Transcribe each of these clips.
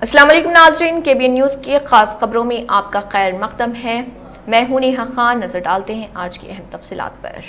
अस्सलाम वालेकुम नाज़रीन, KBN न्यूज़ की खास खबरों में आपका खैर मक़दम है। मैं हूं नेहा खान। नजर डालते हैं आज की अहम तफसीलात पर।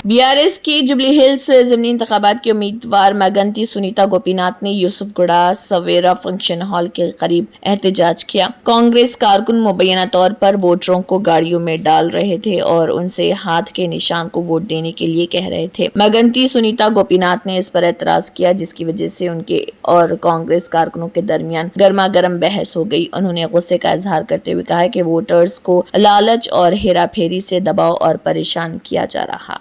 BRS की जुबली हिल्स ज़िमनी इंतखाबात के उम्मीदवार मगंती सुनीता गोपीनाथ ने यूसुफगुड़ा सवेरा फंक्शन हॉल के करीब एहतजाज किया। कांग्रेस कारकुन मुबैना तौर पर वोटरों को गाड़ियों में डाल रहे थे और उनसे हाथ के निशान को वोट देने के लिए कह रहे थे। मगंती सुनीता गोपीनाथ ने इस पर एतराज किया, जिसकी वजह से उनके और कांग्रेस कारकुनों के दरमियान गर्मा गर्म बहस हो गई। उन्होंने गुस्से का इजहार करते हुए कहा कि वोटर्स को लालच और हेरा फेरी से दबाव और परेशान किया जा रहा।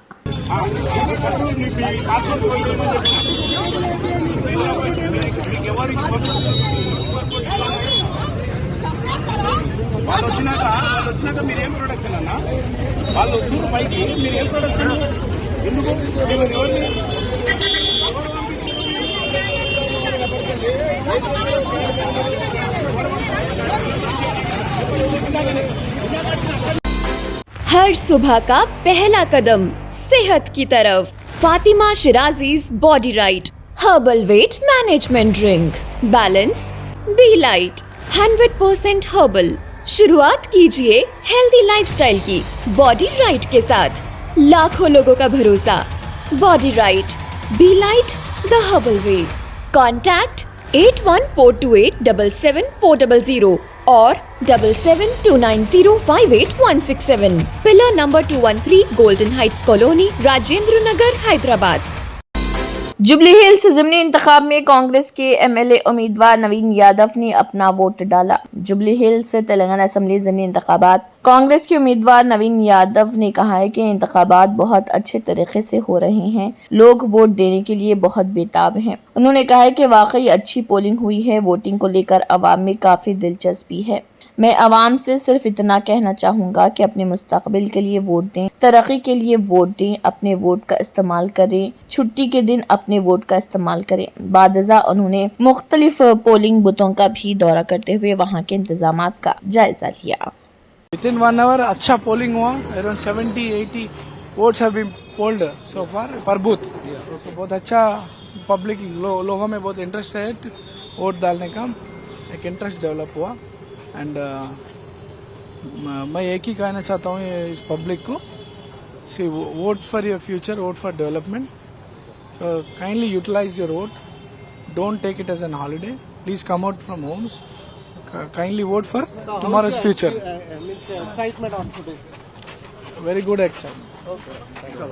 हर सुबह का पहला कदम सेहत की तरफ। Fatima Shirazi's body right herbal weight management drink, balance be light 100% herbal. शुरुआत कीजिए हेल्दी लाइफस्टाइल की बॉडी राइट के साथ। लाखों लोगों का भरोसा, body right, be light the herbal way. Contact 8142877400 और 7729058167। Pillar number 213 golden heights colony, Rajendra Nagar, Hyderabad. Jubilee Hills ज़िमनी इंतखाब में कांग्रेस के MLA उम्मीदवार नवीन यादव ने अपना वोट डाला। जुबली हिल्स तेलंगाना असेंबली ज़िमनी इंतखाबात कांग्रेस के उम्मीदवार नवीन यादव ने कहा है कि इंतखाबात बहुत अच्छे तरीके से हो रहे हैं, लोग वोट देने के लिए बहुत बेताब हैं। उन्होंने कहा है कि वाकई अच्छी पोलिंग हुई है, वोटिंग को लेकर अवाम में काफी दिलचस्पी है। मैं अवाम से सिर्फ इतना कहना चाहूँगा कि अपने मुस्तकबिल के लिए वोट दें, तरक्की के लिए वोट दें, अपने वोट का इस्तेमाल करें, छुट्टी के दिन अपने वोट का इस्तेमाल करें। बादजा उन्होंने मुख्तलिफ पोलिंग बूथों का भी दौरा करते हुए वहाँ के इंतजामात का जायजा लिया। Within 1 hour अच्छा पोलिंग हुआ, around 70-80 votes have been polled so far per booth. तो बहुत अच्छा पब्लिक लोगों में बहुत इंटरेस्ट है वोट डालने का, एक इंटरेस्ट डेवलप हुआ। एंड मैं एक ही कहना चाहता हूँ इस पब्लिक को, see vote for your future, vote for development. So kindly utilize your vote, don't take it as an holiday, please come out from homes, kindly vote for tomorrow's future. Excitement on today. Very good excitement. Okay. Thank you.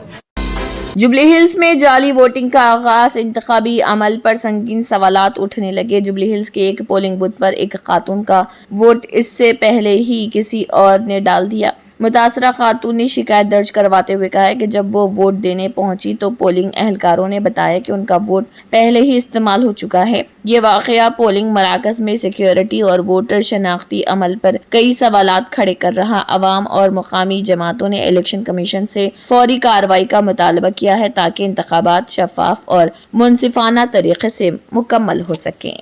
Jubilee hills में जाली voting का आगाज, इंतखाबी अमल पर संगीन सवालात उठने लगे। Jubilee hills के एक पोलिंग बूथ पर एक खातून का वोट इससे पहले ही किसी और ने डाल दिया। मुतासरा खातून ने शिकायत दर्ज करवाते हुए कहा है कि जब वो वोट देने पहुंची तो पोलिंग अहलकारों ने बताया कि उनका वोट पहले ही इस्तेमाल हो चुका है। ये वाकया पोलिंग मराकज में सिक्योरिटी और वोटर शनाख्ती अमल पर कई सवालात खड़े कर रहा। अवाम और मुकामी जमातों ने इलेक्शन कमीशन से फौरी कार्रवाई का मुतालबा किया है ताकि इंतखाबात शफाफ और मुनसिफाना तरीके से मुकम्मल हो सकें।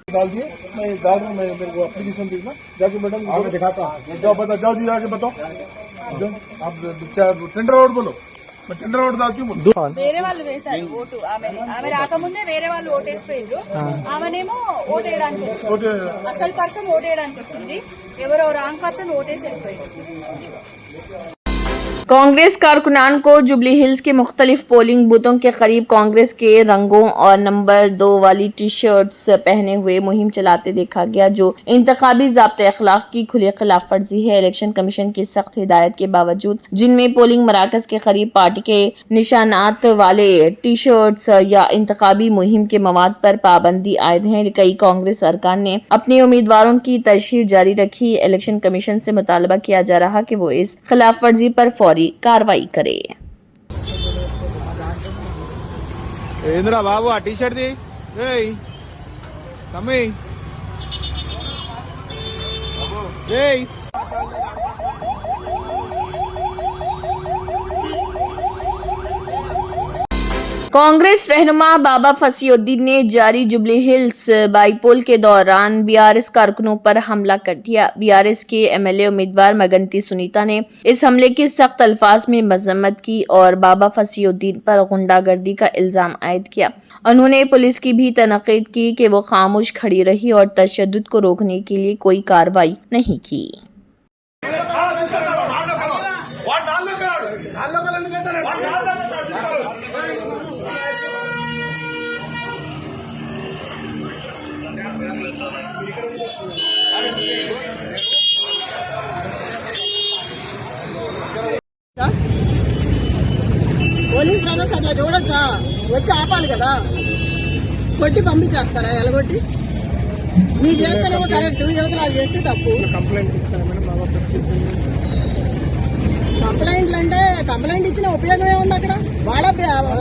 डाल दिए, मैं डाल रहा हूँ, मेरे को एप्लीकेशन देना, जाके मैडम आगे दिखाता हूँ, जाओ बता, जाओ जी जाके बताओ, जाओ आप टेंडर आउट बोलो, मैं टेंडर आउट डालती हूँ। వేరే వాళ్ళు వేశారు ఓటు, ఆమె రాకముందే వేరే వాళ్ళు ఓటేసిపోయారు, ఆమెనేమో ఓటేయడానికి వచ్చింది, అసలు పర్సన్ ఓటేయడానికి వచ్చింది, ఎవరో రాంగ్ పర్సన్ ఓటేసి వెళ్ళిపోయారు। कांग्रेस कारकुनान को जुबली हिल्स के मुख्तलिफ पोलिंग बूथों के करीब कांग्रेस के रंगों और नंबर 2 वाली टी शर्ट्स पहने हुए मुहिम चलाते देखा गया, जो इंतखाबी ज़ाब्ते अखलाक की खुली खिलाफ वर्जी है। इलेक्शन कमीशन की सख्त हिदायत के बावजूद जिनमें पोलिंग मराकज के करीब पार्टी के निशानात वाले टी शर्ट्स या इंतखाबी मुहिम के मवाद पर पाबंदी आयद है, कई कांग्रेस अरकान ने अपने उम्मीदवारों की तशहीर जारी रखी। इलेक्शन कमीशन से मुतालबा किया जा रहा कि वो इस खिलाफ वर्जी पर फौरी कार्रवाई करे। इंदिरा बाबू आ टी शर्ट दी तम्मी कांग्रेस रहनुमा बाबा फसीउद्दीन ने जारी जुबली हिल्स बाईपोल के दौरान बीआरएस कारकुनों पर हमला कर दिया। बीआरएस के एमएलए उम्मीदवार मगंती सुनीता ने इस हमले की सख्त अल्फाज में मजम्मत की और बाबा फसीउद्दीन पर गुंडागर्दी का इल्जाम आयद किया। उन्होंने पुलिस की भी तनकीद की कि वो खामोश खड़ी रही और तशद्दुद को रोकने के लिए कोई कार्रवाई नहीं की। పోలీస్ బ్రదర్స్ అట్లా చూడొచ్చా? వచ్చి ఆపాలి కదా, కొట్టి పంపించేస్తారా? ఎలగొట్టి మీరు చేస్తేనేమో కరెక్ట్, యువతరాలు చేస్తే తప్పు. కంప్లైంట్లు అంటే కంప్లైంట్ ఇచ్చిన ఉపయోగం ఏముంది? అక్కడ వాళ్ళ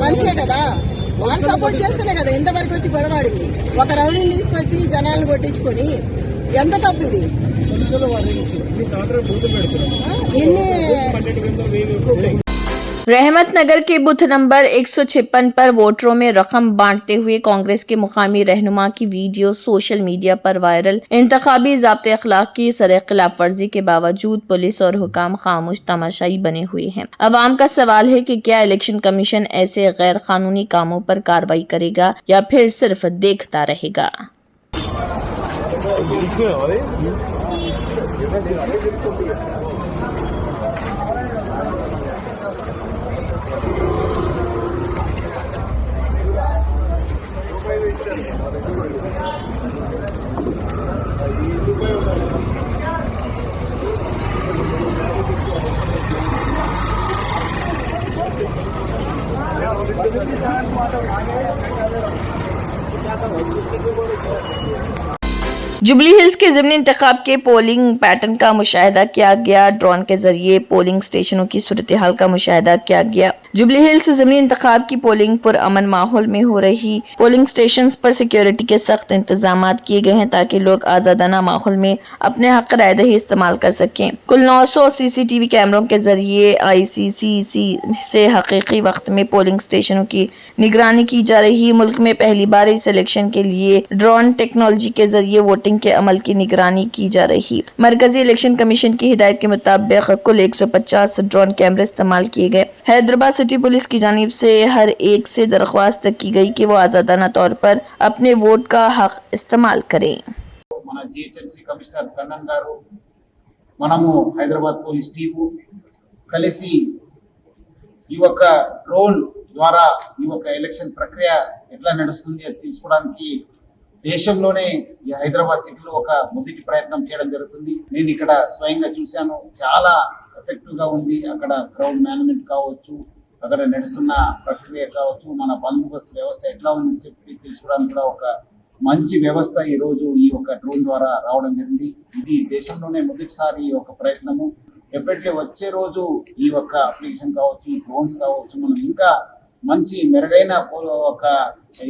మనిషే కదా, వాళ్ళు సపోర్ట్ చేస్తేనే కదా ఇంతవరకు వచ్చి గొడవాడింది. ఒక రౌడీని తీసుకొచ్చి జనాలను కొట్టించుకొని ఎంత తప్పు ఇది? ఎన్ని रहमत नगर के बूथ नंबर 156 पर वोटरों में रकम बांटते हुए कांग्रेस के मुकामी रहनुमा की वीडियो सोशल मीडिया पर वायरल। इंतखाबी ज़ाब्ते अखलाक की सरे खिलाफ वर्जी के बावजूद पुलिस और हुकाम खामोश तमाशाई बने हुए हैं। अवाम का सवाल है कि क्या इलेक्शन कमीशन ऐसे गैर कानूनी कामों पर कार्रवाई करेगा या फिर सिर्फ देखता रहेगा। जुबली हिल्स के ज़िमनी इंतखाब के पोलिंग पैटर्न का मुशाहिदा किया गया। ड्रोन के जरिए पोलिंग स्टेशनों की सूरत हाल का मुशाहिदा किया गया। जुबली हिल्स ज़िमनी इंतखाब की पोलिंग पुरअमन माहौल में हो रही। पोलिंग स्टेशन पर सिक्योरिटी के सख्त इंतजाम किए गए हैं ताकि लोग आज़ादाना माहौल में अपने हक राय दही इस्तेमाल कर सकें। कुल 900 CCTV कैमरों के जरिए ICCC से हकीकी वक्त में पोलिंग स्टेशनों की निगरानी की जा रही। मुल्क में पहली बार इस इलेक्शन के लिए ड्रोन टेक्नोलॉजी के जरिए वोटिंग के अमल की निगरानी की जा रही। मरकजी इलेक्शन कमीशन की हिदायत के मुताबिक कुल 150 ड्रोन कैमरे इस्तेमाल किए गए। हैदराबाद सिटी पुलिस की जानिब से हर एक से दरख्वास्त की गई कि वो आज़ादाना तौर पर अपने वोट का हक इस्तेमाल करें। మన జిహెచ్ఎంసీ కమిషనర్ కన్నన్ గారు, మనము హైదరాబాద్ పోలీస్ టీము కలిసి ఈ యొక్క డ్రోన్ ద్వారా ఈ యొక్క ఎలక్షన్ ప్రక్రియ ఎట్లా నడుస్తుంది అది తెలుసుకోవడానికి దేశంలోనే ఈ హైదరాబాద్ సిటీలో ఒక మొదటి ప్రయత్నం చేయడం జరుగుతుంది. నేను ఇక్కడ స్వయంగా చూశాను, చాలా ఎఫెక్టివ్ గా ఉంది. అక్కడ క్రౌడ్ మేనేజ్మెంట్ కావచ్చు, అక్కడ నడుస్తున్న ప్రక్రియ కావచ్చు, మన బందోబస్తు వ్యవస్థ ఎట్లా ఉందని చెప్పి తెలుసుకోవడానికి కూడా ఒక మంచి వ్యవస్థ ఈ రోజు ఈ యొక్క డ్రోన్ ద్వారా రావడం జరిగింది. ఇది దేశంలోనే మొదటిసారి ఈ యొక్క ప్రయత్నము. డెఫినెట్లీ వచ్చే రోజు ఈ యొక్క అప్లికేషన్ కావచ్చు, ఈ డ్రోన్స్ కావచ్చు, మనం ఇంకా మంచి మెరుగైన ఒక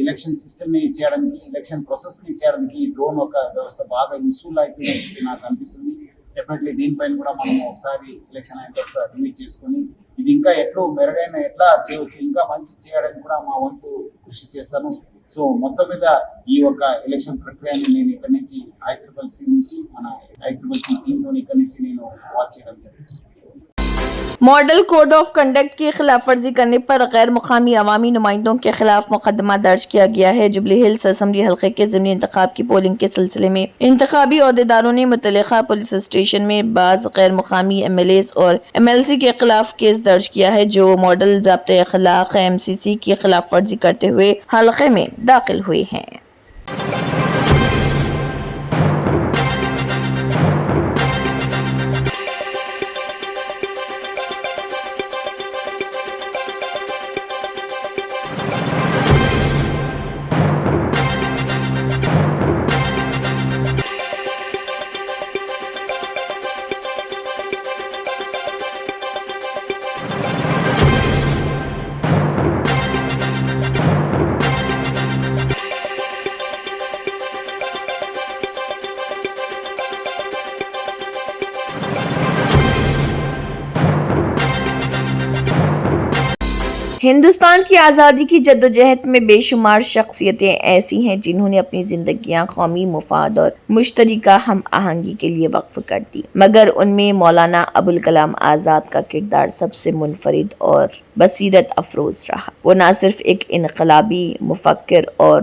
ఎలక్షన్ సిస్టమ్ ని చేయడానికి, ఎలక్షన్ ప్రాసెస్ ని చేయడానికి ఈ డ్రోన్ ఒక వ్యవస్థ బాగా యూస్ఫుల్ అవుతుందని చెప్పి నాకు అనిపిస్తుంది. డెఫినెట్లీ దీనిపైన కూడా మనం ఒకసారి ఎలక్షన్ అయిన తర్వాత రివ్యూ చేసుకొని ఇది ఇంకా ఎట్లా చేయవచ్చు, ఇంకా మంచి చేయడానికి కూడా మా వంతు కృషి చేస్తాను. సో మొత్తం మీద ఈ యొక్క ఎలక్షన్ ప్రక్రియని నేను ఇక్కడి నుంచి ICCC నుంచి మన ICCC టీంతో ఇక్కడి నుంచి నేను వాచ్ చేయడం జరిగింది. मॉडल कोड ऑफ कंडक्ट की खिलाफ वर्जी करने पर गैर मुकामी अवामी नुमाइंदों के खिलाफ मुकदमा दर्ज किया गया है। जुबली हिल्स असेंबली हल्के के ज़िमनी इंतखाब की पोलिंग के सिलसिले में इंतखाबी अहदेदारों ने मुतल्लिका पुलिस स्टेशन में बाज़ गैर मुकामी MLAs और MLC के खिलाफ केस दर्ज किया है जो मॉडल ज़ाब्ते अखलाक MCC की खिलाफ वर्जी करते हुए हल्के में दाखिल हुए हैं। ہندوستان کی آزادی کی جدوجہد میں بے شمار شخصیتیں ایسی ہیں جنہوں نے اپنی زندگیاں قومی مفاد اور مشترکہ ہم آہنگی کے لیے وقف کر دی، مگر ان میں مولانا ابوالکلام آزاد کا کردار سب سے منفرد اور بصیرت افروز رہا۔ وہ نہ صرف ایک انقلابی مفکر اور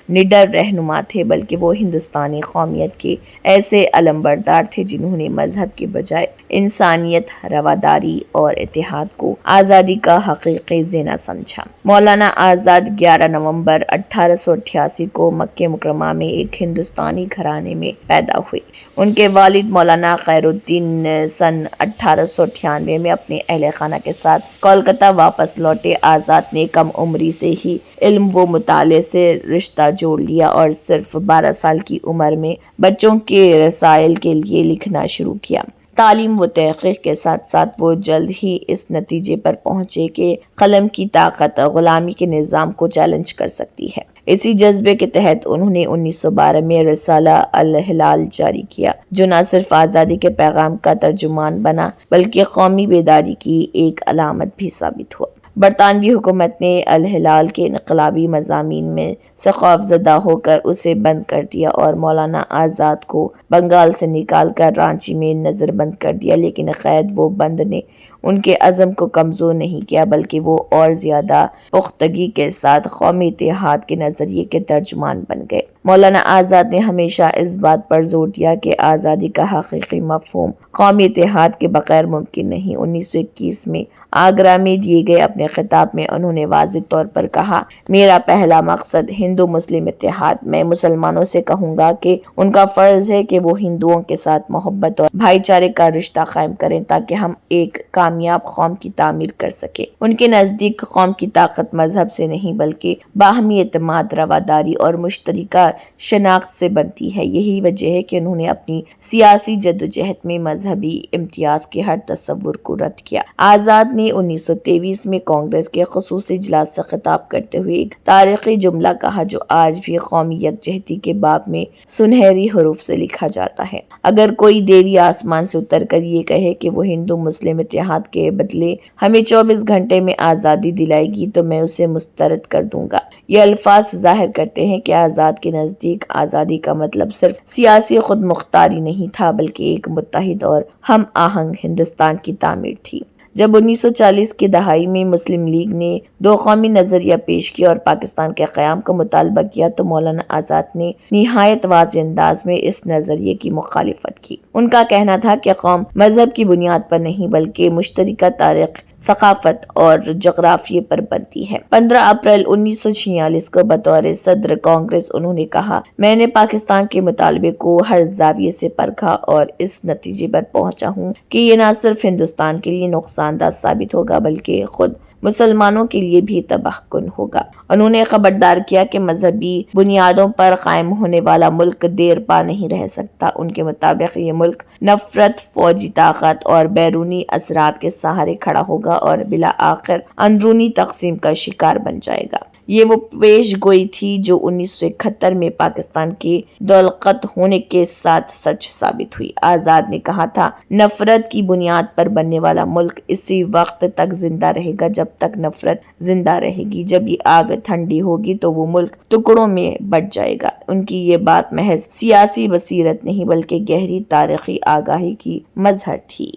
نڈر رہنما تھے، بلکہ وہ ہندوستانی قومیت کے ایسے علمبردار تھے جنہوں نے مذہب کے بجائے انسانیت، رواداری اور اتحاد کو آزادی کا حقیقی زینہ سمجھا۔ مولانا آزاد 11 نومبر 1888 کو مکہ مکرمہ میں ایک ہندوستانی گھرانے میں پیدا ہوئے۔ ان کے والد مولانا خیر الدین سن 1898 میں اپنے اہل خانہ کے ساتھ کولکتہ واپس لوٹے۔ آزاد نے کم عمری سے ہی علم و مطالعے سے رشتہ جوڑ لیا اور صرف 12 سال کی عمر میں بچوں کے رسائل کے لیے لکھنا شروع کیا۔ تعلیم و تحقیق کے ساتھ ساتھ وہ جلد ہی اس نتیجے پر پہنچے کہ قلم کی طاقت غلامی کے نظام کو چیلنج کر سکتی ہے۔ اسی جذبے کے تحت انہوں نے 1912 میں رسالہ الہلال جاری کیا، جو نہ صرف آزادی کے پیغام کا ترجمان بنا بلکہ قومی بیداری کی ایک علامت بھی ثابت ہوا۔ برطانوی حکومت نے الہلال کے انقلابی مضامین میں سے خوفزدہ ہو کر اسے بند کر دیا اور مولانا آزاد کو بنگال سے نکال کر رانچی میں نظر بند کر دیا، لیکن قید و بند نے ان کے عزم کو کمزور نہیں کیا، بلکہ وہ اور زیادہ پختگی کے ساتھ قومی اتحاد کے نظریے کے ترجمان بن گئے۔ مولانا آزاد نے ہمیشہ اس بات پر زور دیا کہ آزادی کا حقیقی مفہوم قومی اتحاد کے بغیر ممکن نہیں۔ 1921 میں آگرہ میں دیے گئے اپنے خطاب میں انہوں نے واضح طور پر کہا، میرا پہلا مقصد ہندو مسلم اتحاد۔ میں مسلمانوں سے کہوں گا کہ ان کا فرض ہے کہ وہ ہندوؤں کے ساتھ محبت اور بھائی چارے کا رشتہ قائم کریں تاکہ ہم ایک کامیاب قوم کی تعمیر کر سکیں۔ ان کے نزدیک قوم کی طاقت مذہب سے نہیں بلکہ باہمی اعتماد، رواداری اور مشترکہ شناخت سے بنتی ہے۔ یہی وجہ ہے کہ انہوں نے اپنی سیاسی جدوجہد میں مذہبی امتیاز کے ہر تصور کو رد کیا۔ آزاد نے 1923 میں کانگریس کے خصوصی اجلاس سے خطاب کرتے ہوئے ایک تاریخی جملہ کہا جو آج بھی قومی یکجہتی کے باب میں سنہری حروف سے لکھا جاتا ہے، اگر کوئی دیوی آسمان سے اتر کر یہ کہے کہ وہ ہندو مسلم اتحاد کے بدلے ہمیں 24 گھنٹے میں آزادی دلائے گی تو میں اسے مسترد کر دوں گا۔ یہ الفاظ ظاہر کرتے ہیں کہ آزاد کے نزدیک آزادی کا مطلب صرف سیاسی خود مختاری نہیں تھا بلکہ ایک متحد اور ہم آہنگ ہندوستان کی تعمیر تھی۔ جب 1940 کی دہائی میں مسلم لیگ نے دو قومی نظریہ پیش کیا اور پاکستان کے قیام کا مطالبہ کیا تو مولانا آزاد نے نہایت واضح انداز میں اس نظریے کی مخالفت کی۔ ان کا کہنا تھا کہ قوم مذہب کی بنیاد پر نہیں بلکہ مشترکہ تاریخ، ثقافت اور جغرافیے پر بنتی ہے۔ 15 اپریل 1946 کو بطور صدر کانگریس انہوں نے کہا، میں نے پاکستان کے مطالبے کو ہر زاویے سے پرکھا اور اس نتیجے پر پہنچا ہوں کہ یہ نہ صرف ہندوستان کے لیے نقصان دہ ثابت ہوگا بلکہ خود مسلمانوں کے لیے بھی تباہ کن ہوگا۔ انہوں نے خبردار کیا کہ مذہبی بنیادوں پر قائم ہونے والا ملک دیر پا نہیں رہ سکتا۔ ان کے مطابق یہ ملک نفرت، فوجی طاقت اور بیرونی اثرات کے سہارے کھڑا ہوگا اور بالآخر اندرونی تقسیم کا شکار بن جائے گا۔ یہ وہ پیش گوئی تھی جو 1971 میں پاکستان کے دولقط ہونے کے ساتھ سچ ثابت ہوئی۔ آزاد نے کہا تھا، نفرت کی بنیاد پر بننے والا ملک اسی وقت تک زندہ رہے گا جب تک نفرت زندہ رہے گی۔ جب یہ آگ ٹھنڈی ہوگی تو وہ ملک ٹکڑوں میں بٹ جائے گا۔ ان کی یہ بات محض سیاسی بصیرت نہیں بلکہ گہری تاریخی آگاہی کی مظہر تھی۔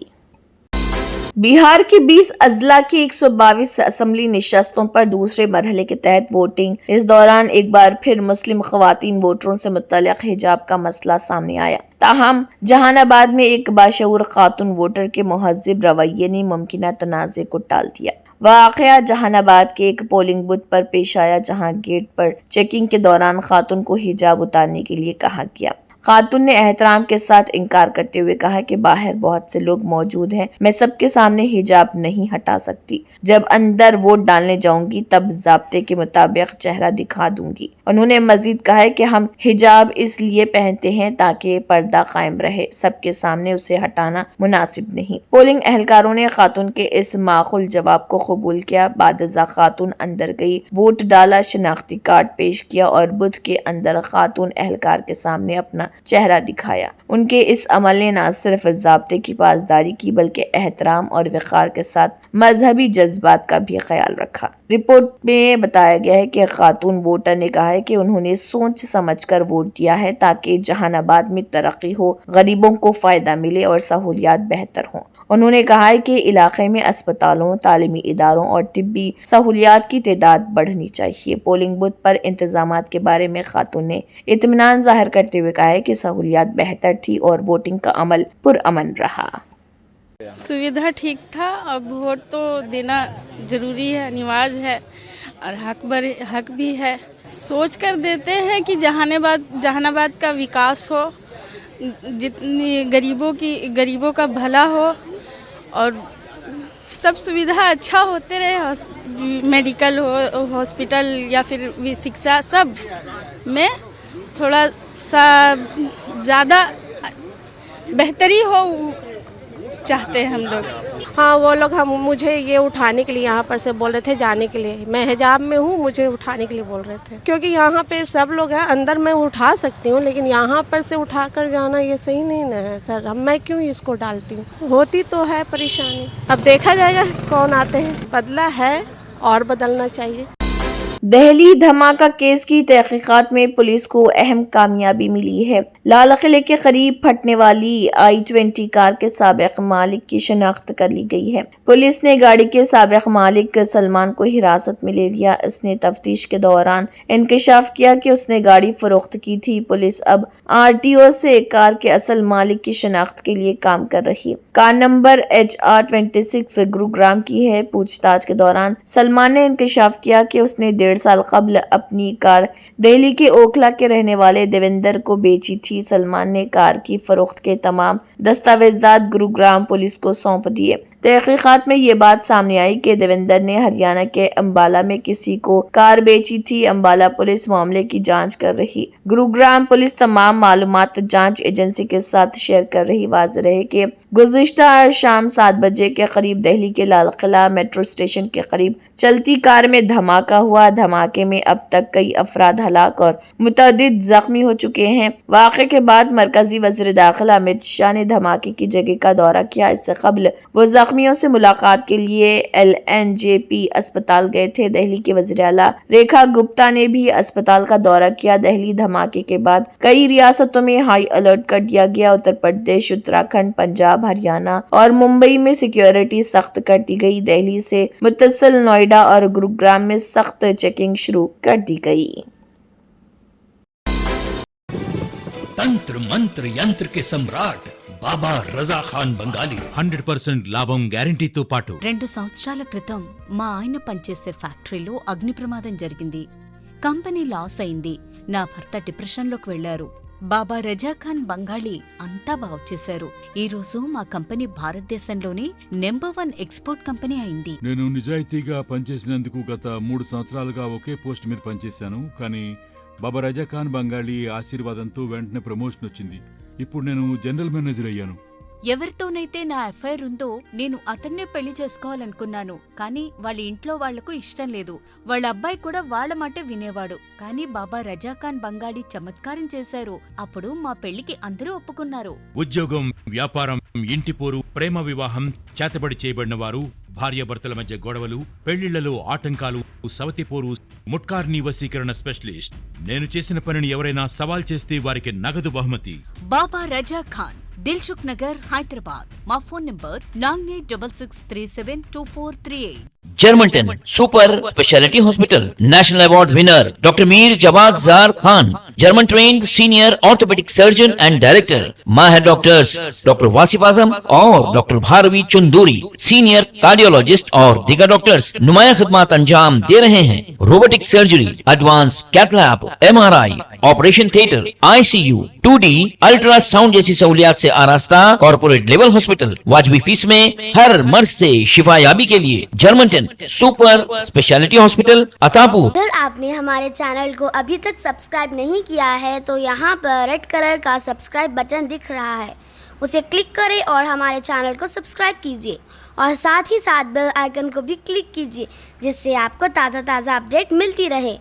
بہار کے 20 اضلاع کی 122 اسمبلی نشستوں پر دوسرے مرحلے کے تحت ووٹنگ۔ اس دوران ایک بار پھر مسلم خواتین ووٹروں سے متعلق حجاب کا مسئلہ سامنے آیا۔ تاہم جہان آباد میں ایک باشعور خاتون ووٹر کے مہذب رویے نے ممکنہ تنازع کو ٹال دیا۔ واقعہ جہان آباد کے ایک پولنگ بوتھ پر پیش آیا جہاں گیٹ پر چیکنگ کے دوران خاتون کو حجاب اتارنے کے لیے کہا گیا۔ خاتون نے احترام کے ساتھ انکار کرتے ہوئے کہا کہ باہر بہت سے لوگ موجود ہیں، میں سب کے سامنے حجاب نہیں ہٹا سکتی۔ جب اندر ووٹ ڈالنے جاؤں گی تب ضابطے کے مطابق چہرہ دکھا دوں گی۔ انہوں نے مزید کہا کہ ہم حجاب اس لیے پہنتے ہیں تاکہ پردہ قائم رہے، سب کے سامنے اسے ہٹانا مناسب نہیں۔ پولنگ اہلکاروں نے خاتون کے اس معقول جواب کو قبول کیا۔ بعد ازاں خاتون اندر گئی، ووٹ ڈالا، شناختی کارڈ پیش کیا اور بوتھ کے اندر خاتون اہلکار کے سامنے اپنا चेहरा दिखाया। उनके इस अमल ने न सिर्फ ज़ाब्ते की पासदारी की बल्कि एहतराम और वक़ार के साथ मजहबी जज्बात का भी ख्याल रखा। रिपोर्ट में बताया गया है कि खातून वोटर ने कहा है कि उन्होंने सोच समझकर वोट दिया है ताकि जहानाबाद में तरक्की हो, गरीबों को फायदा मिले और सहूलियात बेहतर हों। उन्होंने कहा है कि इलाके में अस्पतालों, तालीमी इदारों और तिब्बी सहूलियात की तादाद बढ़नी चाहिए। पोलिंग बूथ पर इंतजामात के बारे में खातून ने इत्मीनान जाहिर करते हुए कहा है कि सहूलियात बेहतर थी और वोटिंग का अमल पुरअमन रहा। सुविधा ठीक था। अब वोट तो देना जरूरी है, अनिवार्य है और हक भी है। सोच कर देते हैं कि जहानाबाद का विकास हो, जितनी गरीबों का भला हो और सब सुविधा अच्छा होते रहे, मेडिकल हो, हॉस्पिटल या फिर शिक्षा, सब में थोड़ा सा ज़्यादा बेहतरी हो चाहते हैं हम लोग। हाँ, वो लोग मुझे ये उठाने के लिए यहाँ पर से बोल रहे थे जाने के लिए। मैं हिजाब में हूँ, मुझे उठाने के लिए बोल रहे थे क्योंकि यहाँ पे सब लोग हैं। अंदर मैं उठा सकती हूँ लेकिन यहाँ पर से उठा कर जाना ये सही नहीं ना है सर। अब मैं क्यों इसको डालती हूँ? होती तो है परेशानी, अब देखा जाएगा कौन आते हैं। बदला है और बदलना चाहिए। दहली धमाका केस की तहकीकात में पुलिस को अहम कामयाबी मिली है। लाल किले के करीब फटने वाली i20 कार के साबिक मालिक की शिनाख्त कर ली गई है। पुलिस ने गाड़ी के साबिक मालिक सलमान को हिरासत में ले लिया। इसने तफ्तीश के दौरान इंकशाफ किया कि उसने गाड़ी फरोख्त की थी। पुलिस अब RTO से कार के असल मालिक की शिनाख्त के लिए काम कर रही है। कार नंबर HR26 गुरुग्राम की है। पूछताछ के दौरान सलमान ने इंकशाफ किया कि उसने 1.5 साल कबल अपनी कार दिल्ली के ओखला के रहने वाले देवेंद्र को बेची थी। सलमान ने कार की फरोख्त के तमाम दस्तावेजात गुरुग्राम पुलिस को सौंप दिए। तहकीकात में ये बात सामने आई कि देवेंद्र ने हरियाणा के अंबाला में किसी को कार बेची थी। अंबाला पुलिस मामले की जांच कर रही। गुरुग्राम पुलिस तमाम मालूमात जांच एजेंसी के साथ शेयर कर रही। वाज़ेह रहे कि गुज़िश्ता शाम 7 बजे के करीब दिल्ली के लाल किला मेट्रो स्टेशन के करीब चलती कार में धमाका हुआ। धमाके में अब तक कई अफराद हलाक और मुतअद्दिद जख्मी हो चुके हैं। वाक़े के बाद मरकजी वज़ीर दाखिला अमित शाह ने धमाके की जगह का दौरा किया। इससे कबल वो जख्मियों से मुलाकात के लिए LNJP अस्पताल गए थे। दिल्ली के वज़ीर आला रेखा गुप्ता ने भी अस्पताल का दौरा किया। दिल्ली धमाके के बाद कई रियासतों में हाई अलर्ट कर दिया गया। उत्तर प्रदेश, उत्तराखंड, पंजाब, हरियाणा और मुंबई में सिक्योरिटी सख्त कर दी गई। दिल्ली से मुत्तसिल नोएडा और गुरुग्राम में सख्त चेकिंग शुरू कर दी गई। तंत्र मंत्र यंत्र के सम्राट బాబా రజా ఖాన్ బంగాలి 100% లాభం గ్యారెంటీతో పాటు 2 సంవత్సరాల క్రితం మా ఆయన పనిచేసే ఫ్యాక్టరీలో అగ్ని ప్రమాదం జరిగింది. కంపెనీ లాస్ అయింది. నా భర్త డిప్రెషన్లోకి వెళ్లారు. బాబా రజా ఖాన్ బంగాళీ అంతా బాగు చేశారు. ఈ రోజు మా కంపెనీ భారతదేశంలోనే నెంబర్ 1 ఎక్స్పోర్ట్ కంపెనీ అయింది. నేను నిజాయితీగా పనిచేసినందుకు గత 3 సంవత్సరాలుగా ఒకే పోస్ట్ మీద పనిచేశాను. కానీ బాబా రజా ఖాన్ బంగాళీ ఆశీర్వాదంతో వెంటనే ప్రమోషన్ వచ్చింది. ఇప్పుడు నేను జనరల్ మేనేజర్ అయ్యాను. ఎవరితోనైతే నా అఫైర్ ఉందో నేను అతన్నే పెళ్లి చేసుకోవాలనుకున్నాను. కానీ వాళ్ళ ఇంట్లో వాళ్లకు ఇష్టం లేదు. వాళ్ళ అబ్బాయి కూడా వాళ్ళ మాట వినేవాడు. కానీ బాబా రజా ఖాన్ బంగాళీ చమత్కారం చేశారు. అప్పుడు మా పెళ్లికి అందరూ ఒప్పుకున్నారు. ఉద్యోగం, వ్యాపారం, ఇంటి పోరు, ప్రేమ వివాహం, చేతబడి చేయబడిన వారు, భార్యాభర్తల మధ్య గొడవలు, పెళ్లిళ్లలో ఆటంకాలు, సవతిపోరు, ముట్కార్నీ వశీకరణ స్పెషలిస్ట్. నేను చేసిన పనిని ఎవరైనా సవాల్ చేస్తే వారికి నగదు బహుమతి. బాబా రజా ఖాన్, దిల్సుఖ్ నగర్, హైదరాబాద్. మా phone number 9866372438. Germanten super speciality hospital, national award winner doctor Mir Jawad Zar Khan, German trained senior orthopaedic surgeon and director, माहिर डॉक्टर्स डॉक्टर वासिफ आजम और doctor Bharavi Chunduri, senior cardiologist और दीगर डॉक्टर्स नुमाया खिदमत अंजाम दे रहे हैं। Robotic surgery, advance cath lab, MRI, operation theatre, ICU, 2D ultrasound जैसी सहूलियात से आरास्ता कॉर्पोरेट लेवल हॉस्पिटल। वाजबी फीस में हर मर्ज से शिफायाबी के लिए Germanton super speciality hospital, Attapur. अगर आपने हमारे चैनल को अभी तक सब्सक्राइब नहीं किया है तो यहाँ पर रेड कलर का सब्सक्राइब बटन दिख रहा है, उसे क्लिक करें और हमारे चैनल को सब्सक्राइब कीजिए और साथ ही साथ बेल आइकन को भी क्लिक कीजिए जिससे आपको ताज़ा अपडेट मिलती रहे।